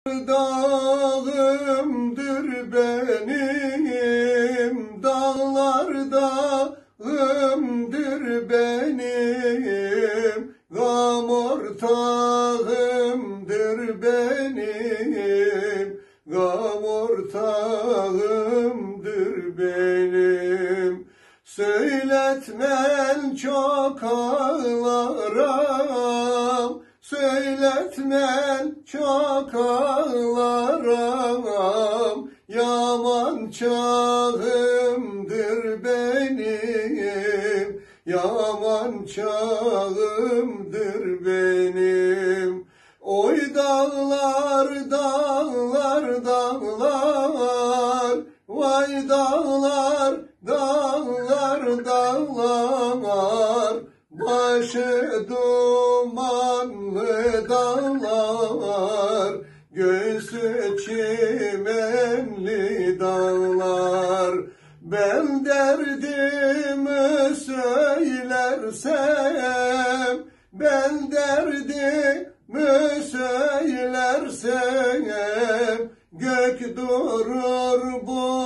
Dağımdır benim, dağlar dağımdır benim, gam ortağımdır benim, gam ortağımdır benim. Söyletmen çok ağlarım, söyletmen çok ağlarım, yaman çağımdır benim, yaman çağımdır benim. Oy dağlar, dağlar, dağlar, vay dağlar, dağlar, dağlar, başı dumanlı dağlar, göğsü çimenli dağlar. Ben derdimi söylersem, ben derdimi söylersem, gök durur bu